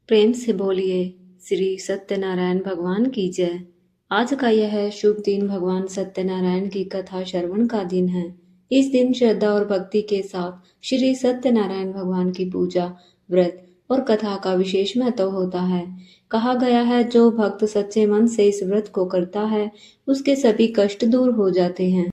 प्रेम से बोलिए श्री सत्यनारायण भगवान की जय। आज का यह शुभ दिन भगवान सत्यनारायण की कथा श्रवण का दिन है। इस दिन श्रद्धा और भक्ति के साथ श्री सत्यनारायण भगवान की पूजा, व्रत और कथा का विशेष महत्व होता है। कहा गया है, जो भक्त सच्चे मन से इस व्रत को करता है उसके सभी कष्ट दूर हो जाते हैं,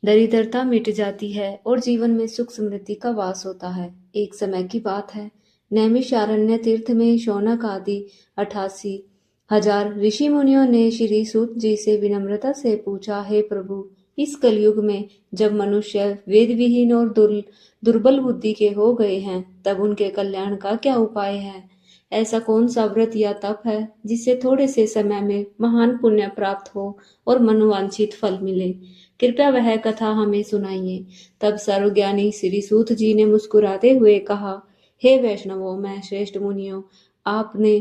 दरिद्रता मिट जाती है और जीवन में सुख समृद्धि का वास होता है। एक समय की बात है, नैमिषारण्य तीर्थ में शौनक आदि 88,000 ऋषि मुनियों ने श्री सूत जी से विनम्रता से पूछा, हे प्रभु, इस कलयुग में जब मनुष्य वेद विहीन और दुर्बल बुद्धि के हो गए हैं, तब उनके कल्याण का क्या उपाय है? ऐसा कौन सा व्रत या तप है जिससे थोड़े से समय में महान पुण्य प्राप्त हो और मनोवांछित फल मिले? कृपया वह कथा हमें सुनाइए। तब सर्वज्ञानी श्री सूत जी ने मुस्कुराते हुए कहा, हे वैष्णवों, मैं श्रेष्ठ मुनियों, आपने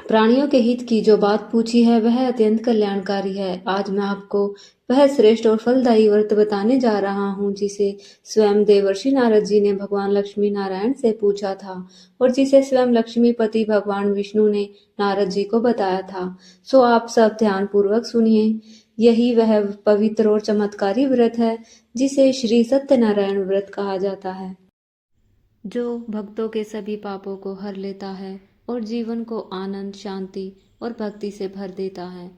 प्राणियों के हित की जो बात पूछी है वह अत्यंत कल्याणकारी है। आज मैं आपको वह श्रेष्ठ और फलदायी व्रत बताने जा रहा हूँ जिसे स्वयं देवर्षि नारद जी ने भगवान लक्ष्मी नारायण से पूछा था और जिसे स्वयं लक्ष्मीपति भगवान विष्णु ने नारद जी को बताया था। सो आप सब ध्यान पूर्वक सुनिए। यही वह पवित्र और चमत्कारी व्रत है जिसे श्री सत्यनारायण व्रत कहा जाता है, जो भक्तों के सभी पापों को हर लेता है और जीवन को आनंद, शांति और भक्ति से भर देता है।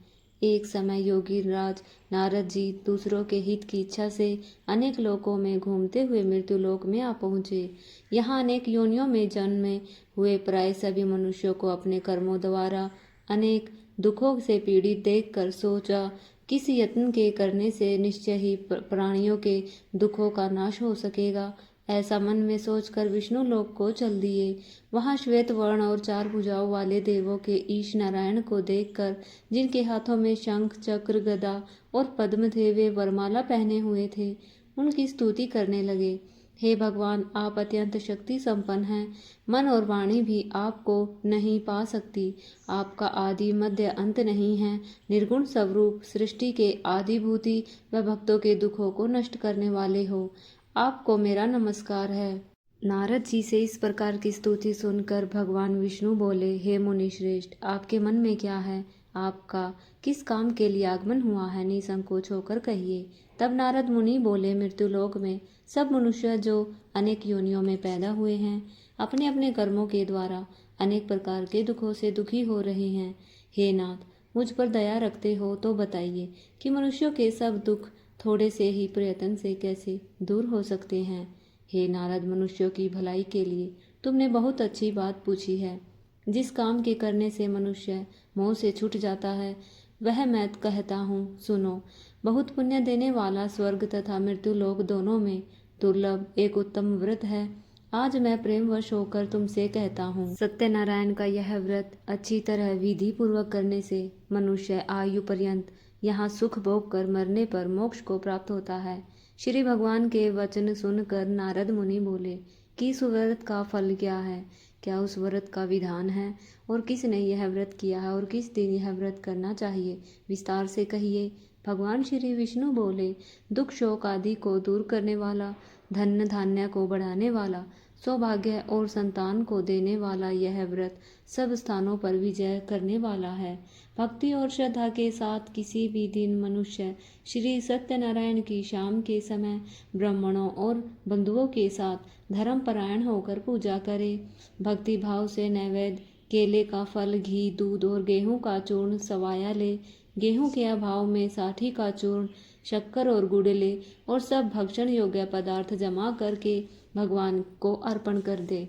एक समय योगी राज नारद जी दूसरों के हित की इच्छा से अनेक लोकों में घूमते हुए मृत्यु लोक में आ पहुँचे। यहाँ अनेक योनियों में जन्मे हुए प्राय सभी मनुष्यों को अपने कर्मों द्वारा अनेक दुखों से पीड़ित देखकर सोचा, किसी यत्न के करने से निश्चय ही प्राणियों के दुखों का नाश हो सकेगा। ऐसा मन में सोचकर विष्णु लोक को चल दिए। वहां श्वेत वर्ण और 4 भुजाओं वाले देवों के ईश नारायण को देखकर, जिनके हाथों में शंख, चक्र, गदा और पद्म थे, वे वरमाला पहने हुए थे, उनकी स्तुति करने लगे। हे भगवान, आप अत्यंत शक्ति संपन्न हैं। मन और वाणी भी आपको नहीं पा सकती। आपका आदि मध्य अंत नहीं है। निर्गुण स्वरूप, सृष्टि के आदिभूति व भक्तों के दुखों को नष्ट करने वाले हो। आपको मेरा नमस्कार है। नारद जी से इस प्रकार की स्तुति सुनकर भगवान विष्णु बोले, हे मुनि श्रेष्ठ, आपके मन में क्या है? आपका किस काम के लिए आगमन हुआ है? निसंकोच होकर कहिए। तब नारद मुनि बोले, मृत्युलोक में सब मनुष्य जो अनेक योनियों में पैदा हुए हैं, अपने अपने कर्मों के द्वारा अनेक प्रकार के दुखों से दुखी हो रहे हैं। हे नाथ, मुझ पर दया रखते हो तो बताइए कि मनुष्यों के सब दुख थोड़े से ही प्रयत्न से कैसे दूर हो सकते हैं। हे नारद, मनुष्यों की भलाई के लिए तुमने बहुत अच्छी बात पूछी है। जिस काम के करने से मनुष्य मोह से छूट जाता है वह मैं कहता हूँ, सुनो। बहुत पुण्य देने वाला स्वर्ग तथा मृत्यु लोक दोनों में दुर्लभ एक उत्तम व्रत है। आज मैं प्रेमवश होकर तुमसे कहता हूँ, सत्यनारायण का यह व्रत अच्छी तरह विधि पूर्वक करने से मनुष्य आयु पर्यंत यहाँ सुख भोग कर मरने पर मोक्ष को प्राप्त होता है। श्री भगवान के वचन सुनकर नारद मुनि बोले कि इस व्रत का फल क्या है? क्या उस व्रत का विधान है और किसने यह व्रत किया है और किस दिन यह व्रत करना चाहिए? विस्तार से कहिए। भगवान श्री विष्णु बोले, दुख शोक आदि को दूर करने वाला, धन धान्य को बढ़ाने वाला, सौभाग्य और संतान को देने वाला यह व्रत सब स्थानों पर विजय करने वाला है। भक्ति और श्रद्धा के साथ किसी भी दिन मनुष्य श्री सत्यनारायण की शाम के समय ब्राह्मणों और बंधुओं के साथ धर्मपरायण होकर पूजा करे। भक्ति भाव से नैवेद्य, केले का फल, घी, दूध और गेहूं का चूर्ण सवाया ले। गेहूं के अभाव में साठी का चूर्ण, शक्कर और गुड़ ले और सब भक्षण योग्य पदार्थ जमा करके भगवान को अर्पण कर दे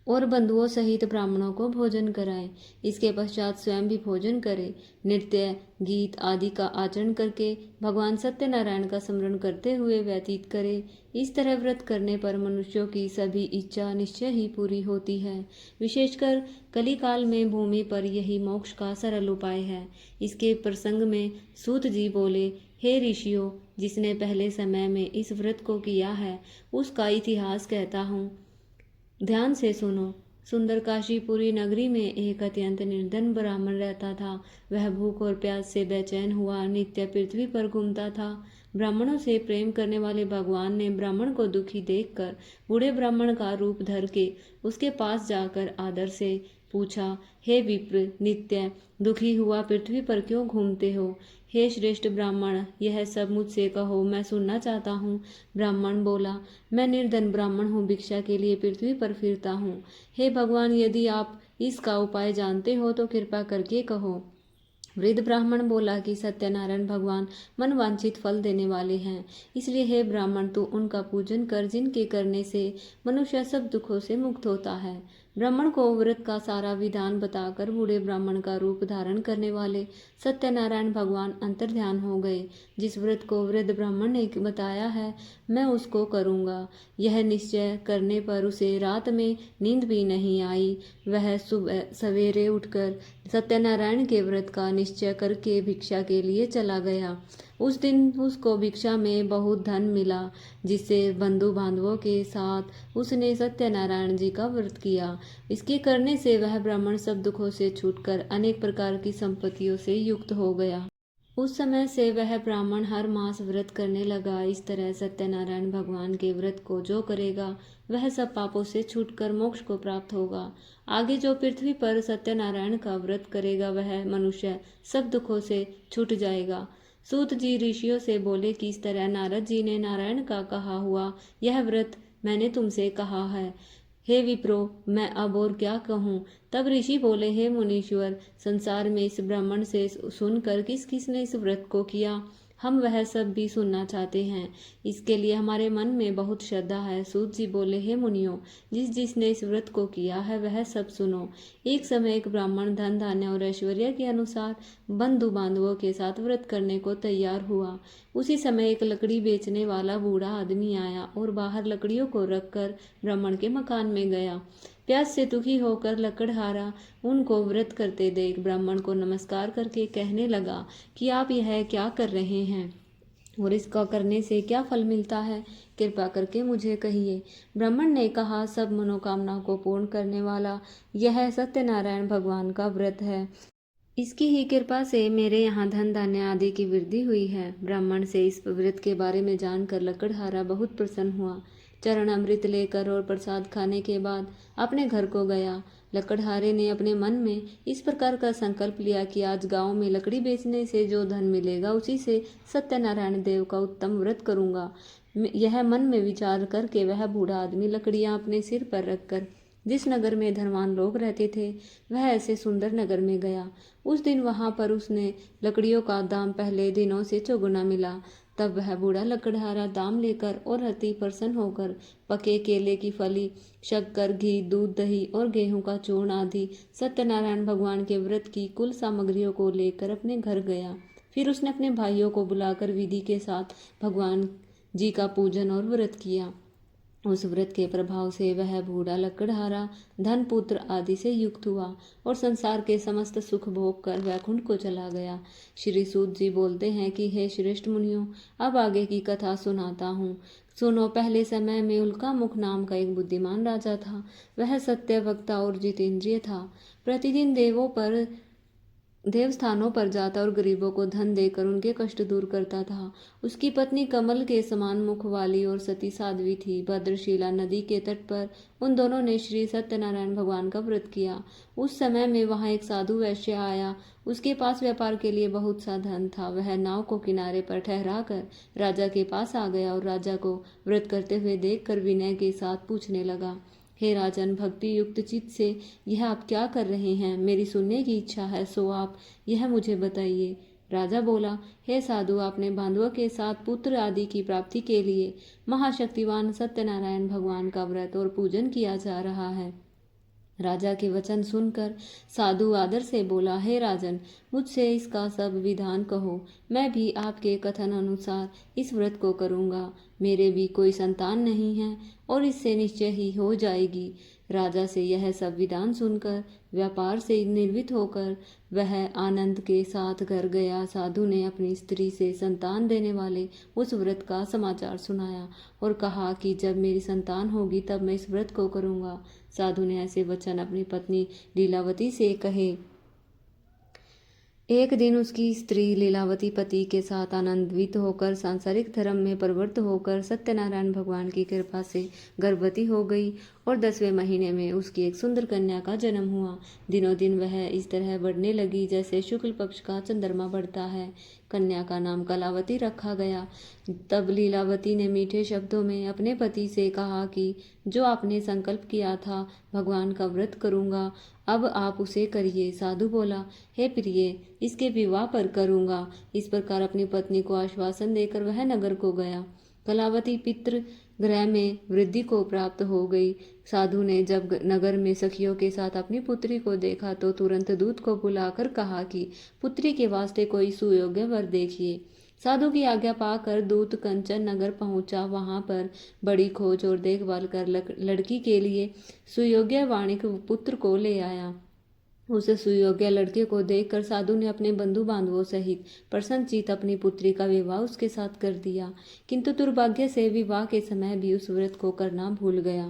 और बंधुओं सहित ब्राह्मणों को भोजन कराए। इसके पश्चात स्वयं भी भोजन करे। नृत्य, गीत आदि का आचरण करके भगवान सत्यनारायण का स्मरण करते हुए व्यतीत करे। इस तरह व्रत करने पर मनुष्यों की सभी इच्छा निश्चय ही पूरी होती है। विशेषकर कलिकाल में भूमि पर यही मोक्ष का सरल उपाय है। इसके प्रसंग में सूत जी बोले, हे ऋषियों, जिसने पहले समय में इस व्रत को किया है उसका इतिहास कहता हूँ, ध्यान से सुनो। सुंदर काशीपुरी नगरी में एक अत्यंत निर्धन ब्राह्मण रहता था। वह भूख और प्यास से बेचैन हुआ नित्य पृथ्वी पर घूमता था। ब्राह्मणों से प्रेम करने वाले भगवान ने ब्राह्मण को दुखी देखकर बूढ़े ब्राह्मण का रूप धर के उसके पास जाकर आदर से पूछा, हे विप्र, नित्य दुखी हुआ पृथ्वी पर क्यों घूमते हो? हे श्रेष्ठ ब्राह्मण, यह सब मुझसे कहो, मैं सुनना चाहता हूँ। ब्राह्मण बोला, मैं निर्धन ब्राह्मण हूँ, भिक्षा के लिए पृथ्वी पर फिरता हूँ। हे भगवान, यदि आप इसका उपाय जानते हो तो कृपा करके कहो। वृद्ध ब्राह्मण बोला कि सत्यनारायण भगवान मनवांछित फल देने वाले हैं, इसलिए हे ब्राह्मण, तू उनका पूजन कर, जिनके करने से मनुष्य सब दुखों से मुक्त होता है। ब्राह्मण को व्रत का सारा विधान बताकर बूढ़े ब्राह्मण का रूप धारण करने वाले सत्यनारायण भगवान अंतर्ध्यान हो गए। जिस व्रत को वृद्ध ब्राह्मण ने बताया है, मैं उसको करूँगा। यह निश्चय करने पर उसे रात में नींद भी नहीं आई। वह सुबह सवेरे उठकर सत्यनारायण के व्रत का निश्चय करके भिक्षा के लिए चला गया। उस दिन उसको भिक्षा में बहुत धन मिला, जिससे बंधु बांधवों के साथ उसने सत्यनारायण जी का व्रत किया। इसके करने से वह ब्राह्मण सब दुखों से छूटकर अनेक प्रकार की संपत्तियों से युक्त हो गया। उस समय से वह ब्राह्मण हर मास व्रत करने लगा। इस तरह सत्यनारायण भगवान के व्रत को जो करेगा वह सब पापों से छूटकर मोक्ष को प्राप्त होगा। आगे जो पृथ्वी पर सत्यनारायण का व्रत करेगा वह मनुष्य सब दुखों से छूट जाएगा। सूत जी ऋषियों से बोले कि इस तरह नारद जी ने नारायण का कहा हुआ यह व्रत मैंने तुमसे कहा है। हे विप्रो, मैं अब और क्या कहूँ? तब ऋषि बोले, हे मुनीश्वर, संसार में इस ब्राह्मण से सुनकर किस किस ने इस व्रत को किया, हम वह सब भी सुनना चाहते हैं। इसके लिए हमारे मन में बहुत श्रद्धा है। सूत जी बोले, हे मुनियों, जिसने इस व्रत को किया है वह सब सुनो। एक समय एक ब्राह्मण धन धान्य और ऐश्वर्य के अनुसार बंधु बांधवों के साथ व्रत करने को तैयार हुआ। उसी समय एक लकड़ी बेचने वाला बूढ़ा आदमी आया और बाहर लकड़ियों को रखकर ब्राह्मण के मकान में गया। प्यास से दुखी होकर लकड़हारा उनको व्रत करते देख ब्राह्मण को नमस्कार करके कहने लगा कि आप यह क्या कर रहे हैं और इसका करने से क्या फल मिलता है, कृपा करके मुझे कहिए। ब्राह्मण ने कहा, सब मनोकामना को पूर्ण करने वाला यह सत्यनारायण भगवान का व्रत है। इसकी ही कृपा से मेरे यहाँ धन धान्य आदि की वृद्धि हुई है। ब्राह्मण से इस व्रत के बारे में जानकर लकड़हारा बहुत प्रसन्न हुआ। चरण अमृत लेकर और प्रसाद खाने के बाद अपने घर को गया। लकड़हारे ने अपने मन में इस प्रकार का संकल्प लिया कि आज गांव में लकड़ी बेचने से जो धन मिलेगा उसी से सत्यनारायण देव का उत्तम व्रत करूंगा। यह मन में विचार करके वह बूढ़ा आदमी लकड़ियां अपने सिर पर रखकर जिस नगर में धनवान लोग रहते थे वह ऐसे सुंदर नगर में गया। उस दिन वहां पर उसने लकड़ियों का दाम पहले दिनों से चौगुना मिला। तब वह बूढ़ा लकड़हारा दाम लेकर और अति प्रसन्न होकर पके केले की फली, शक्कर, घी, दूध, दही और गेहूं का चूर्ण आदि सत्यनारायण भगवान के व्रत की कुल सामग्रियों को लेकर अपने घर गया। फिर उसने अपने भाइयों को बुलाकर विधि के साथ भगवान जी का पूजन और व्रत किया। उस व्रत के प्रभाव से वह बूढ़ा लकड़हारा धन पुत्र आदि से युक्त हुआ और संसार के समस्त सुख भोग कर वैकुंठ को चला गया। श्री सूत जी बोलते हैं कि हे श्रेष्ठ मुनियों, अब आगे की कथा सुनाता हूँ। सुनो, पहले समय में उल्का मुख नाम का एक बुद्धिमान राजा था। वह सत्य वक्ता और जितेंद्रिय था। प्रतिदिन देव स्थानों पर जाता और गरीबों को धन देकर उनके कष्ट दूर करता था। उसकी पत्नी कमल के समान मुख वाली और सती साध्वी थी। भद्रशिला नदी के तट पर उन दोनों ने श्री सत्यनारायण भगवान का व्रत किया। उस समय में वहां एक साधु वैश्य आया। उसके पास व्यापार के लिए बहुत सा धन था। वह नाव को किनारे पर ठहरा कर राजा के पास आ गया और राजा को व्रत करते हुए देखकर विनय के साथ पूछने लगा, हे राजन, भक्ति युक्त चित्त से यह आप क्या कर रहे हैं? मेरी सुनने की इच्छा है, सो आप यह मुझे बताइए। राजा बोला, हे साधु, आपने बांधवों के साथ पुत्र आदि की प्राप्ति के लिए महाशक्तिवान सत्यनारायण भगवान का व्रत और पूजन किया जा रहा है। राजा के वचन सुनकर साधु आदर से बोला, हे राजन, मुझसे इसका सब विधान कहो। मैं भी आपके कथन अनुसार इस व्रत को करूंगा। मेरे भी कोई संतान नहीं है और इससे निश्चय ही हो जाएगी। राजा से यह सब विधान सुनकर व्यापार से निर्वित होकर वह आनंद के साथ घर गया। साधु ने अपनी स्त्री से संतान देने वाले उस व्रत का समाचार सुनाया और कहा कि जब मेरी संतान होगी तब मैं इस व्रत को करूंगा। साधु ने ऐसे वचन अपनी पत्नी लीलावती से कहे। एक दिन उसकी स्त्री लीलावती पति के साथ आनंदित होकर सांसारिक धर्म में प्रवृत्त होकर सत्यनारायण भगवान की कृपा से गर्भवती हो गई और 10वें महीने में उसकी एक सुंदर कन्या का जन्म हुआ। दिनों दिन वह इस तरह बढ़ने लगी जैसे शुक्ल पक्ष का चंद्रमा बढ़ता है। कन्या का नाम कलावती रखा गया। तब लीलावती ने मीठे शब्दों में अपने पति से कहा कि जो आपने संकल्प किया था भगवान का व्रत करूंगा, अब आप उसे करिए। साधु बोला, हे प्रिय, इसके विवाह पर करूंगा। इस प्रकार अपनी पत्नी को आश्वासन देकर वह नगर को गया। कलावती पितृ गृह में वृद्धि को प्राप्त हो गई। साधु ने जब नगर में सखियों के साथ अपनी पुत्री को देखा तो तुरंत दूत को बुलाकर कहा कि पुत्री के वास्ते कोई सुयोग्य वर देखिए। साधु की आज्ञा पाकर दूत कंचन नगर पहुंचा। वहां पर बड़ी खोज और देखभाल कर लड़की के लिए सुयोग्य वाणिक पुत्र को ले आया। उस सुयोग्य लड़के को देखकर साधु ने अपने बंधु बांधवों सहित प्रसन्नचित्त अपनी पुत्री का विवाह उसके साथ कर दिया, किंतु दुर्भाग्य से विवाह के समय भी उस व्रत को करना भूल गया।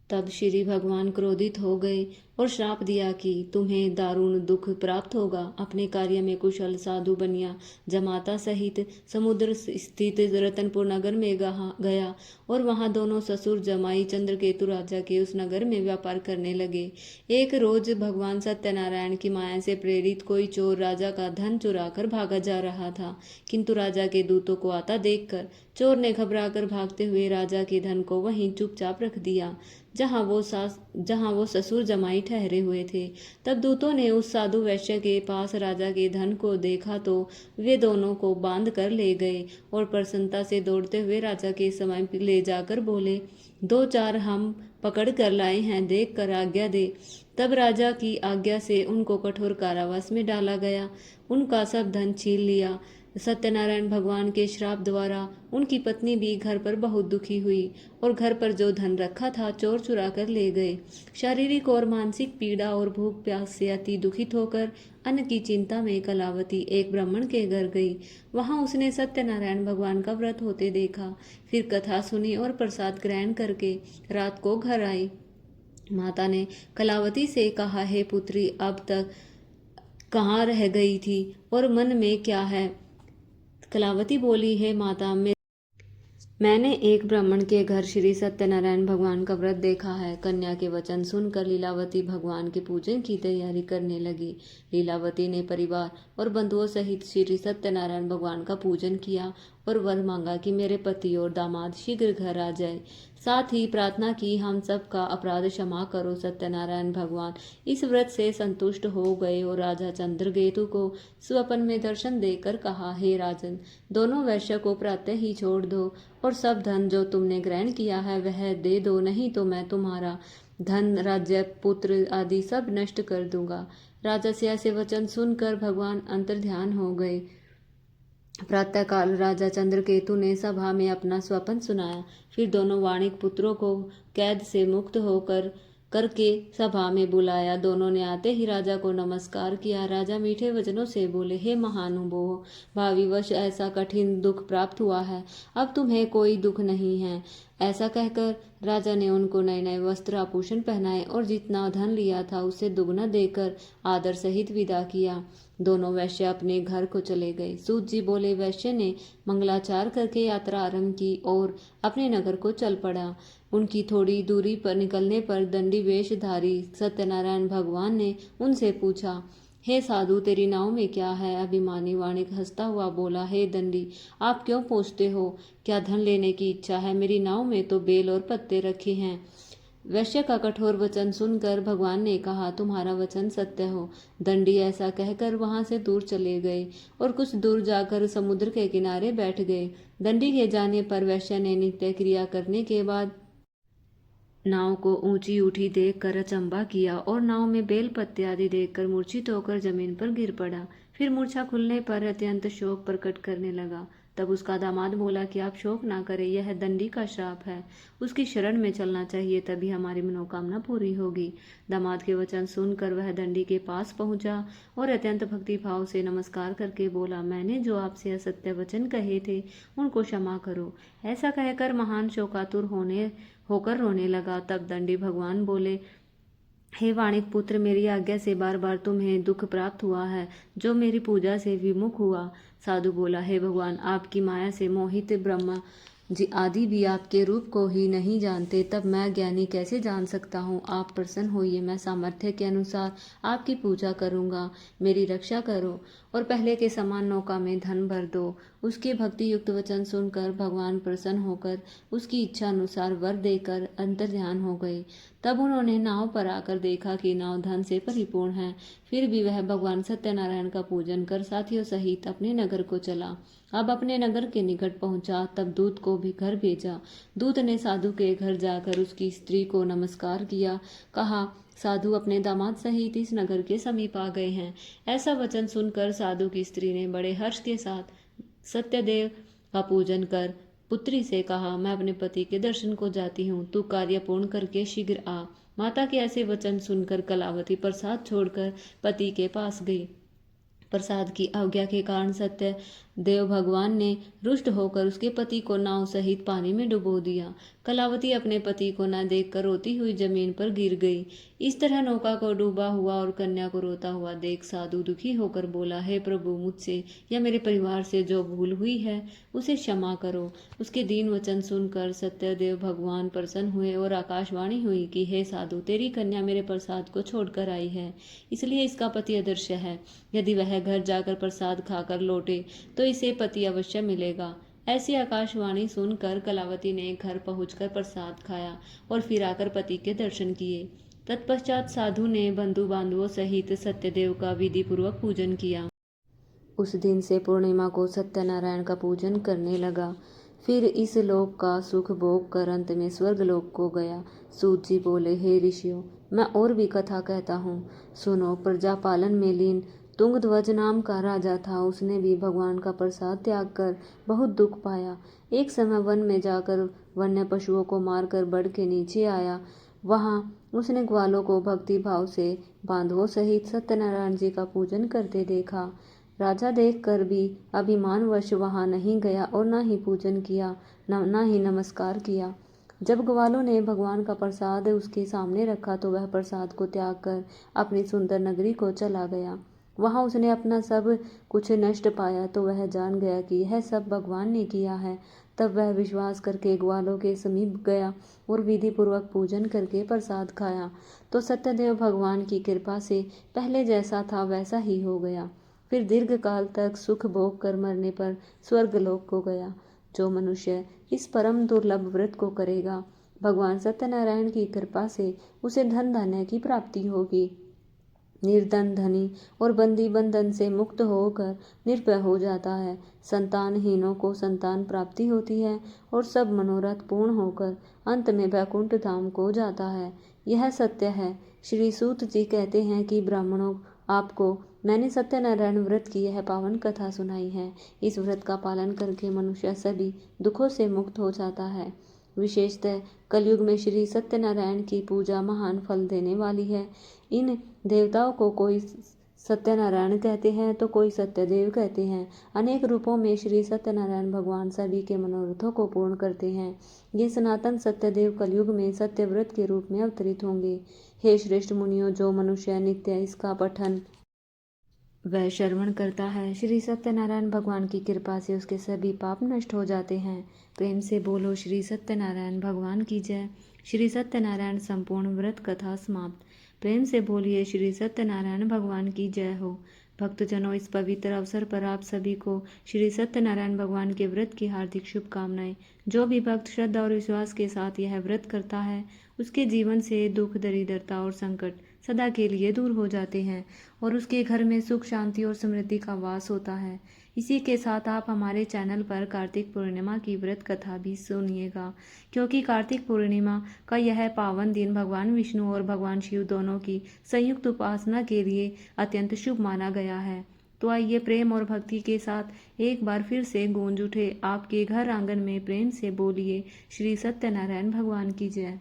तब श्री भगवान क्रोधित हो गए और श्राप दिया कि तुम्हें दारुण दुख प्राप्त होगा। अपने कार्य में कुशल साधु बनिया जमाता सहित समुद्र स्थित रतनपुर नगर में गया और वहां दोनों ससुर जमाई चंद्रकेतु राजा के उस नगर में व्यापार करने लगे। एक रोज भगवान सत्यनारायण की माया से प्रेरित कोई चोर राजा का धन चुराकर भागा जा रहा था, किंतु राजा के दूतों को आता देखकर चोर ने घबराकर भागते हुए राजा के धन को वहीं चुपचाप रख दिया जहां वो ससुर जमाई ठहरे हुए थे। तब दूतों ने उस साधु वैश्य के पास राजा के धन को देखा तो वे दोनों को बांध कर ले गए और प्रसन्नता से दौड़ते हुए राजा के समय ले जाकर बोले, 2-4 हम पकड़ कर लाए हैं, देख कर आज्ञा दे। तब राजा की आज्ञा से उनको कठोर कारावास में डाला गया। उनका सब धन छीन लिया। सत्यनारायण भगवान के श्राप द्वारा उनकी पत्नी भी घर पर बहुत दुखी हुई और घर पर जो धन रखा था चोर चुरा कर ले गए। शारीरिक और मानसिक पीड़ा और भूख प्यास से अति दुखित होकर अन्न की चिंता में कलावती एक ब्राह्मण के घर गई। वहां उसने सत्यनारायण भगवान का व्रत होते देखा। फिर कथा सुनी और प्रसाद ग्रहण करके रात को घर आई। माता ने कलावती से कहा, हे पुत्री, अब तक कहाँ रह गई थी और मन में क्या है? कलावती बोली, हे माता, मैंने एक ब्राह्मण के घर श्री सत्यनारायण भगवान का व्रत देखा है। कन्या के वचन सुनकर लीलावती भगवान के पूजन की तैयारी करने लगी। लीलावती ने परिवार और बंधुओं सहित श्री सत्यनारायण भगवान का पूजन किया और वर मांगा कि मेरे पति और दामाद शीघ्र घर आ जाए। साथ ही प्रार्थना की, हम सब का अपराध क्षमा करो। सत्यनारायण भगवान इस व्रत से संतुष्ट हो गए और राजा चंद्रकेतु को स्वप्न में दर्शन देकर कहा, हे राजन, दोनों वैश्य को प्रातः ही छोड़ दो और सब धन जो तुमने ग्रहण किया है वह दे दो, नहीं तो मैं तुम्हारा धन, राज्य, पुत्र आदि सब नष्ट कर दूंगा। राजा से ऐसे वचन सुनकर भगवान अंतर्ध्यान हो गए। प्रातःकाल राजा चंद्रकेतु ने सभा में अपना स्वप्न सुनाया। फिर दोनों वाणिक पुत्रों को कैद से मुक्त होकर करके सभा में बुलाया। दोनों ने आते ही राजा को नमस्कार किया। राजा मीठे वचनों से बोले, हे महानुभाव, भाविवश ऐसा कठिन दुख प्राप्त हुआ है, अब तुम्हें कोई दुख नहीं है। ऐसा कहकर राजा ने उनको नए नए वस्त्र आभूषण पहनाए और जितना धन लिया था उससे दुगना देकर आदर सहित विदा किया। दोनों वैश्य अपने घर को चले गए। सूत जी बोले, वैश्य ने मंगलाचार करके यात्रा आरंभ की और अपने नगर को चल पड़ा। उनकी थोड़ी दूरी पर निकलने पर दंडी वेशधारी सत्यनारायण भगवान ने उनसे पूछा, हे साधु, तेरी नाव में क्या है? अभिमानी वाणिक हंसता हुआ बोला, हे दंडी, आप क्यों पूछते हो? क्या धन लेने की इच्छा है? मेरी नाव में तो बेल और पत्ते रखे हैं। वैश्य का कठोर वचन सुनकर भगवान ने कहा, तुम्हारा वचन सत्य हो। दंडी ऐसा कहकर वहां से दूर चले गए और कुछ दूर जाकर समुद्र के किनारे बैठ गए। दंडी के जाने पर वैश्य ने नित्य क्रिया करने के बाद नाव को ऊंची उठी देखकर अचंभा किया और नाव में बेल पत्ते आदि देखकर मूर्छित होकर जमीन पर गिर पड़ा। फिर मूर्छा खुलने पर अत्यंत शोक प्रकट करने लगा। तब उसका दामाद बोला कि आप शोक ना करें, यह दंडी का श्राप है, उसकी शरण में चलना चाहिए, तभी हमारी मनोकामना पूरी होगी। दामाद के वचन सुनकर वह दंडी के पास पहुंचा और अत्यंत भक्ति भाव से नमस्कार करके बोला, मैंने जो आपसे असत्य वचन कहे थे उनको क्षमा करो। ऐसा कहकर महान शोकातुर होकर रोने लगा। तब दंडी भगवान बोले, हे वाणिक पुत्र, मेरी आज्ञा से बार बार तुम्हें दुख प्राप्त हुआ है, जो मेरी पूजा से विमुख हुआ। साधु बोला, हे भगवान, आपकी माया से मोहित ब्रह्मा जी आदि भी आपके रूप को ही नहीं जानते, तब मैं ज्ञानी कैसे जान सकता हूँ। आप प्रसन्न होइए, मैं सामर्थ्य के अनुसार आपकी पूजा करूँगा। मेरी रक्षा करो और पहले के समान नौका में धन भर दो। उसके भक्ति युक्त वचन सुनकर भगवान प्रसन्न होकर उसकी इच्छा अनुसार वर देकर अंतर्ध्यान हो गए। तब उन्होंने नाव पर आकर देखा कि नाव धन से परिपूर्ण है। फिर भी वह भगवान सत्यनारायण का पूजन कर साथियों सहित अपने नगर को चला। अब अपने नगर के निकट पहुंचा, तब दूत को भी घर भेजा। दूत ने साधु के घर जाकर उसकी स्त्री को नमस्कार किया। कहा, साधु अपने दामाद सहित इस नगर के समीप आ गए हैं। ऐसा वचन सुनकर साधु की स्त्री ने बड़े हर्ष के साथ सत्यदेव का पूजन कर पुत्री से कहा, मैं अपने पति के दर्शन को जाती हूँ, तू कार्य पूर्ण करके शीघ्र आ। माता के ऐसे वचन सुनकर कलावती प्रसाद छोड़कर पति के पास गई। प्रसाद की आज्ञा के कारण सत्य देव भगवान ने रुष्ट होकर उसके पति को नाव सहित पानी में डुबो दिया। कलावती अपने पति को न देखकर रोती हुई जमीन पर गिर गई। इस तरह नौका को डूबा हुआ और कन्या को रोता हुआ देख साधु दुखी होकर बोला, हे प्रभु, मुझसे या मेरे परिवार से जो भूल हुई है उसे क्षमा करो। उसके दीन वचन सुनकर सत्यदेव भगवान प्रसन्न हुए और आकाशवाणी हुई कि हे साधु, तेरी कन्या मेरे प्रसाद को छोड़कर आई है, इसलिए इसका पति अदृश्य है। यदि वह घर जाकर प्रसाद खाकर लौटे तो इसे पति अवश्य मिलेगा। ऐसी आकाशवाणी सुनकर कलावती ने घर पहुंचकर प्रसाद खाया और फिर आकर पति के दर्शन किए। तत्पश्चात साधु ने बंधु बांधवों सहित सत्यदेव का विधि पूर्वक पूजन किया। उस दिन से पूर्णिमा को सत्यनारायण का पूजन करने लगा। फिर इस लोक का सुख भोग कर अंत में स्वर्ग लोक को गया। सूत जी बोले, हे ऋषियों, मैं और भी कथा कहता हूँ, सुनो। प्रजा पालन में लीन तुंगध्वज नाम का राजा था। उसने भी भगवान का प्रसाद त्याग कर बहुत दुख पाया। एक समय वन में जाकर वन्य पशुओं को मारकर बढ़ के नीचे आया। वहां उसने ग्वालों को भक्ति भाव से बांधवों सहित सत्यनारायण जी का पूजन करते देखा। राजा देखकर भी अभिमानवश वहां नहीं गया और न ही पूजन किया, न ही नमस्कार किया। जब ग्वालों ने भगवान का प्रसाद उसके सामने रखा तो वह प्रसाद को त्याग कर अपनी सुंदर नगरी को चला गया। वहां उसने अपना सब कुछ नष्ट पाया तो वह जान गया कि यह सब भगवान ने किया है। तब वह विश्वास करके ग्वालों के समीप गया और विधि पूर्वक पूजन करके प्रसाद खाया तो सत्यदेव भगवान की कृपा से पहले जैसा था वैसा ही हो गया। फिर दीर्घ काल तक सुख भोग कर मरने पर स्वर्गलोक को गया। जो मनुष्य इस परम दुर्लभ व्रत को करेगा, भगवान सत्यनारायण की कृपा से उसे धन धान्य की प्राप्ति होगी। निर्धन धनी और बंदी बंधन से मुक्त होकर निर्भय हो जाता है। संतानहीनों को संतान प्राप्ति होती है और सब मनोरथ पूर्ण होकर अंत में वैकुंठ धाम को जाता है। यह सत्य है। श्री सूत जी कहते हैं कि ब्राह्मणों, आपको मैंने सत्यनारायण व्रत की यह पावन कथा सुनाई है। इस व्रत का पालन करके मनुष्य सभी दुखों से मुक्त हो जाता है। विशेषतः कलयुग में श्री सत्यनारायण की पूजा महान फल देने वाली है। इन देवताओं को कोई सत्यनारायण कहते हैं तो कोई सत्यदेव कहते हैं। अनेक रूपों में श्री सत्यनारायण भगवान सभी के मनोरथों को पूर्ण करते हैं। ये सनातन सत्यदेव कलयुग में सत्यव्रत के रूप में अवतरित होंगे। हे श्रेष्ठ मुनियों, जो मनुष्य नित्य इसका पठन वह श्रवण करता है, श्री सत्यनारायण भगवान की कृपा से उसके सभी पाप नष्ट हो जाते हैं। प्रेम से बोलो श्री सत्यनारायण भगवान की जय। श्री सत्यनारायण संपूर्ण व्रत कथा समाप्त। प्रेम से बोलिए श्री सत्यनारायण भगवान की जय हो। भक्तजनों, इस पवित्र अवसर पर आप सभी को श्री सत्यनारायण भगवान के व्रत की हार्दिक शुभकामनाएं। जो भी भक्त श्रद्धा और विश्वास के साथ यह व्रत करता है, उसके जीवन से दुख, दरिद्रता और संकट सदा के लिए दूर हो जाते हैं और उसके घर में सुख, शांति और समृद्धि का वास होता है। इसी के साथ आप हमारे चैनल पर कार्तिक पूर्णिमा की व्रत कथा भी सुनिएगा, क्योंकि कार्तिक पूर्णिमा का यह पावन दिन भगवान विष्णु और भगवान शिव दोनों की संयुक्त उपासना के लिए अत्यंत शुभ माना गया है। तो आइए प्रेम और भक्ति के साथ एक बार फिर से गूंज उठे आपके घर आंगन में प्रेम से बोलिए श्री सत्यनारायण भगवान की जय।